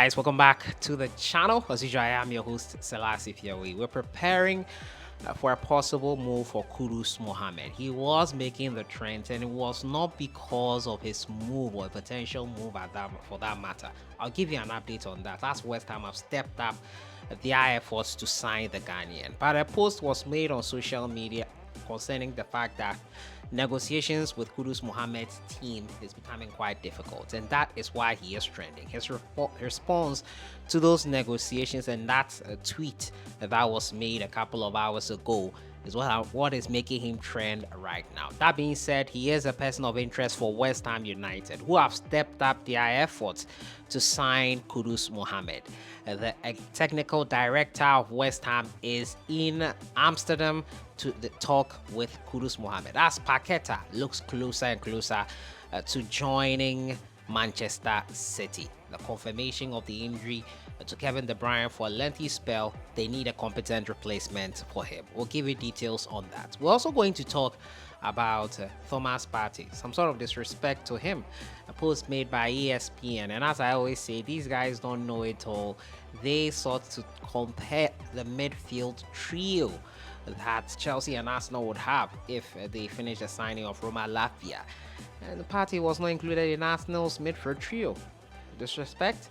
guys, welcome back to the channel. As usual, I am your host sellssi. We're preparing for a possible move for Kudus Mohammed. He was making the trend, and it was not because of his move or a potential move for that matter. I'll give you an update on that. Last West Ham have stepped up their efforts to sign the Ghanaian, but a post was made on social media concerning the fact that negotiations with Kudus Mohammed's team is becoming quite difficult, and that is why he is trending. His response to those negotiations and that tweet that was made a couple of hours ago is what is making him trend right now. That being said, he is a person of interest for West Ham United, who have stepped up their efforts to sign Kudus Mohammed. The technical director of West Ham is in Amsterdam to talk with Kudus Mohammed, as Paqueta looks closer and closer to joining Manchester City. The confirmation of the injury to Kevin De Bruyne for a lengthy spell, they need a competent replacement for him. We'll give you details on that. We're also going to talk about Thomas Partey, some sort of disrespect to him, a post made by ESPN. And as I always say, these guys don't know it all. They sought to compare the midfield trio that Chelsea and Arsenal would have if they finish the signing of Roma Latvia. And the Partey was not included in Arsenal's midfield trio. Disrespect?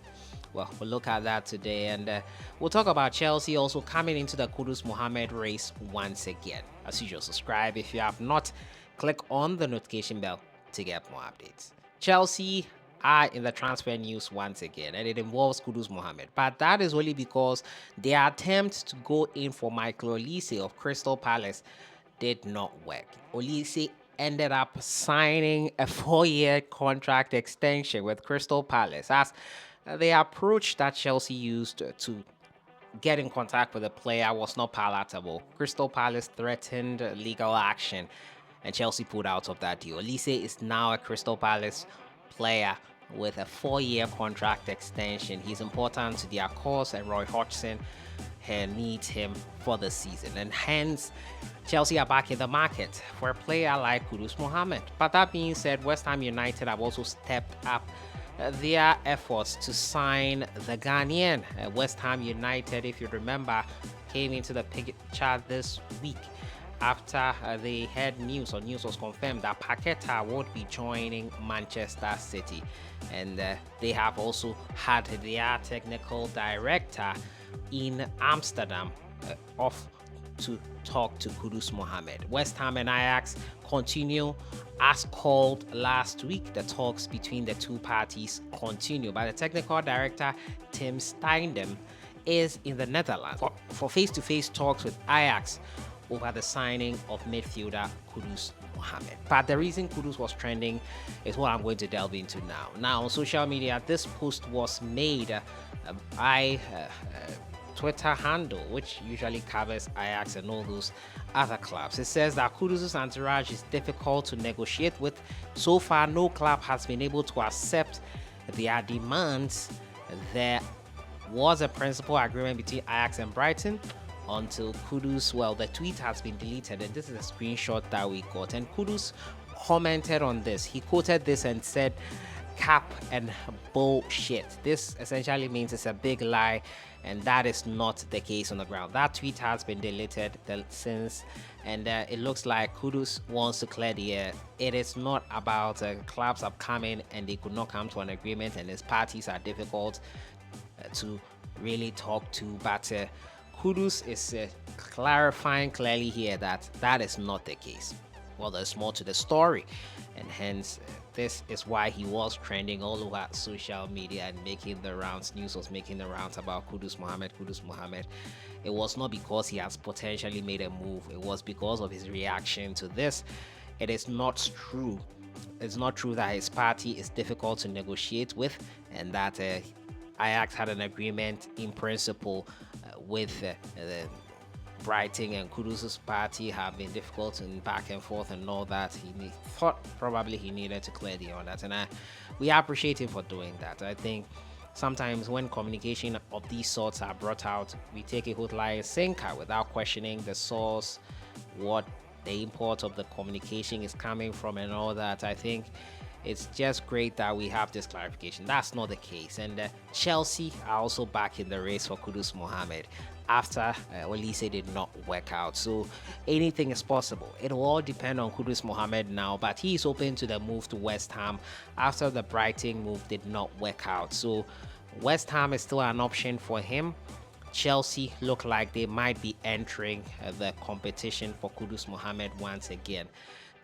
Well, we'll look at that today, and we'll talk about Chelsea also coming into the Kudus Mohammed race once again. As usual, subscribe if you have not. Click on the notification bell to get more updates. Chelsea are in the transfer news once again, and it involves Kudus Mohammed, but that is only because their attempt to go in for Michael Olise of Crystal Palace did not work. Olise ended up signing a 4-year contract extension with Crystal Palace, as the approach that Chelsea used to get in contact with the player was not palatable. Crystal Palace threatened legal action, and Chelsea pulled out of that deal. Olise is now a Crystal Palace player with a 4-year contract extension. He's important to their cause, and Roy Hodgson needs him for the season, and hence Chelsea are back in the market for a player like Kudus Mohammed. But that being said, West Ham United have also stepped up their efforts to sign the Ghanaian. West Ham United, if you remember, came into the picture this week after they had news was confirmed that Paqueta would be joining Manchester City, and they have also had their technical director in Amsterdam off to talk to Kudus Mohammed. West Ham and Ajax continue as called last week. The talks between the two parties continue, but the technical director Tim Steindem is in the Netherlands for face-to-face talks with Ajax over the signing of midfielder Kudus Mohammed. But the reason Kudus was trending is what I'm going to delve into now. Now, on social media, this post was made by Twitter handle, which usually covers Ajax and all those other clubs. It says that Kudus' entourage is difficult to negotiate with. So far, no club has been able to accept their demands. There was a principal agreement between Ajax and Brighton until Kudus, well, the tweet has been deleted, and this is a screenshot that we got. And Kudus commented on this. He quoted this and said, "Cap and bullshit." This essentially means it's a big lie, and that is not the case on the ground. That tweet has been deleted since, and it looks like Kudus wants to clear the air. It is not about clubs have come in and they could not come to an agreement, and his parties are difficult to really talk to, but Kudus is clarifying clearly here that that is not the case. Well, there's more to the story, and hence this is why he was trending all over social media and making the rounds. News was making the rounds about Kudus Mohammed. It was not because he has potentially made a move. It was because of his reaction to this. It is not true. It's not true that his party is difficult to negotiate with, and that Ajax had an agreement in principle with Brighton, and Kudus' party have been difficult and back and forth and all that. He thought probably he needed to clear the air on that, and we appreciate him for doing that. I think sometimes when communication of these sorts are brought out, we take a hook, line, and sinker without questioning the source, what the import of the communication is coming from, and all that. I think it's just great that we have this clarification. That's not the case. And Chelsea are also back in the race for Kudus Mohammed after Olise did not work out. So anything is possible. It will all depend on Kudus Mohammed now, but he is open to the move to West Ham after the Brighton move did not work out. So West Ham is still an option for him. Chelsea look like they might be entering the competition for Kudus Mohammed once again.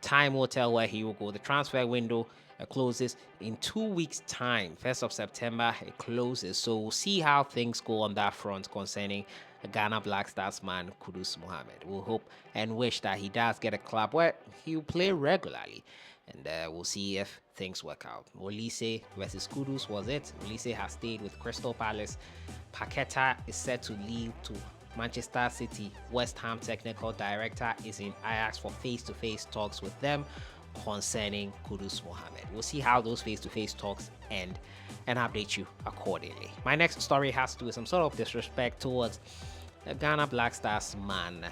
Time will tell where he will go. The transfer window closes in 2 weeks' time. 1st of September, it closes. So we'll see how things go on that front concerning Ghana Black Stars man Kudus Mohammed. We'll hope and wish that he does get a club where he'll play regularly. And we'll see if things work out. Olise versus Kudus was it. Olise has stayed with Crystal Palace. Paqueta is set to leave to Manchester City. West Ham technical director is in Ajax for face-to-face talks with them concerning Kudus Mohammed. We'll see how those face-to-face talks end and update you accordingly. My next story has to do with some sort of disrespect towards the Ghana Black Stars man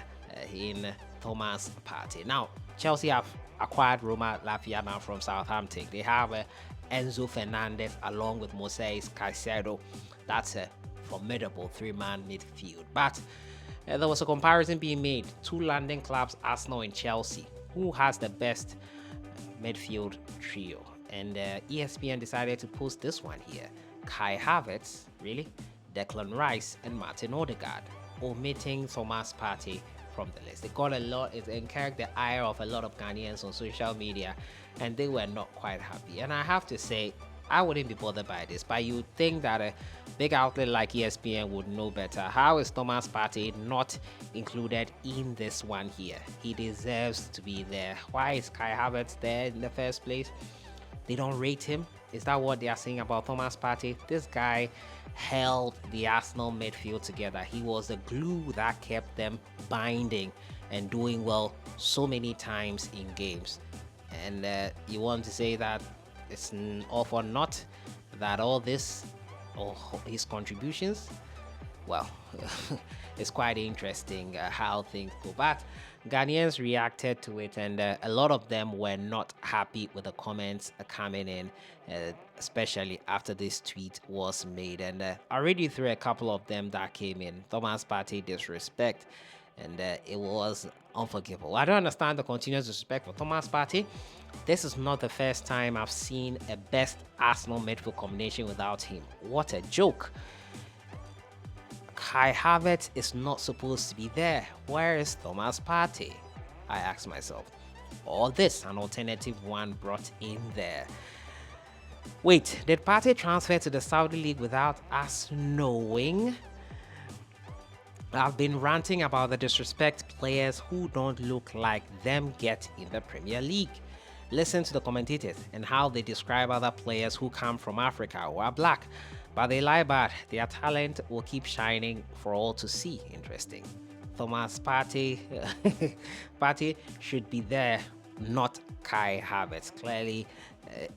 in Thomas Partey. Now, Chelsea have acquired Roma Lafia now from Southampton. They have Enzo Fernandez along with Moises Caicedo. That's a formidable three-man midfield. But there was a comparison being made. Two London clubs, Arsenal and Chelsea. Who has the best midfield trio? And ESPN decided to post this one here. Kai Havertz, really? Declan Rice and Martin Odegaard, omitting Thomas Partey from the list. It got a lot, it encouraged the ire of a lot of Ghanaians on social media, and they were not quite happy. And I have to say, I wouldn't be bothered by this, but you'd think that a big outlet like ESPN would know better. How is Thomas Partey not included in this one here? He deserves to be there. Why is Kai Havertz there in the first place? They don't rate him? Is that what they are saying about Thomas Partey? This guy held the Arsenal midfield together. He was the glue that kept them binding and doing well so many times in games. And you want to say that it's all for naught, that all this, or his contributions, well, it's quite interesting how things go. But Ghanaians reacted to it, and a lot of them were not happy with the comments coming in, especially after this tweet was made. And I read you through a couple of them that came in. Thomas Partey disrespect, and it was unforgivable. I don't understand the continuous disrespect for Thomas Partey. This is not the first time I've seen a best Arsenal midfield combination without him. What a joke. Kai Havertz is not supposed to be there. Where is Thomas Partey? I ask myself. Or this, an alternative one brought in there. Wait, did Partey transfer to the Saudi League without us knowing? I've been ranting about the disrespect players who don't look like them get in the Premier League. Listen to the commentators and how they describe other players who come from Africa or are black, but they lie bad. Their talent will keep shining for all to see. Interesting. Thomas Partey, Partey should be there, not Kai Havertz. Clearly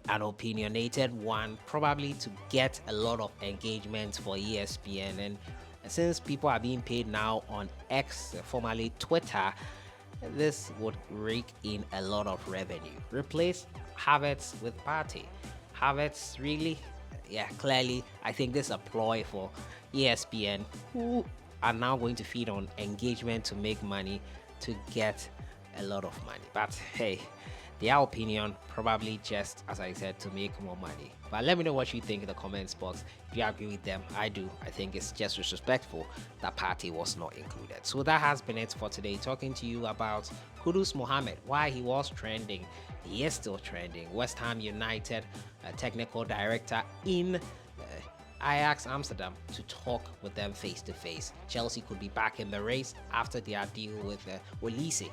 an opinionated one, probably to get a lot of engagement for ESPN. And since people are being paid now on X, formerly Twitter, this would rake in a lot of revenue. Replace Havertz with Partey. Havertz, really? Yeah, clearly, I think this is a ploy for ESPN, who are now going to feed on engagement to make money, to get a lot of money. But hey, their opinion, probably just, as I said, to make more money. But let me know what you think in the comments box. If you agree with them, I do. I think it's just disrespectful that Partey was not included. So that has been it for today. Talking to you about Kudus Mohammed, why he was trending. He is still trending. West Ham United technical director in Ajax Amsterdam to talk with them face to face. Chelsea could be back in the race after their deal with Olise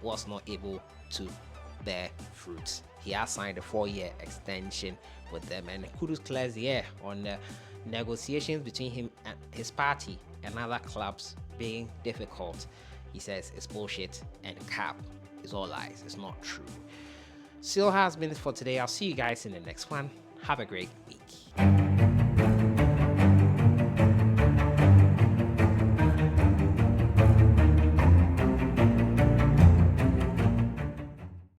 was not able to bear fruits. He has signed a 4-year extension with them, and Kudus clears the air on negotiations between him and his party and other clubs being difficult. He says it's bullshit and cap is all lies. It's not true. Still has been it for today. I'll see you guys in the next one. Have a great week.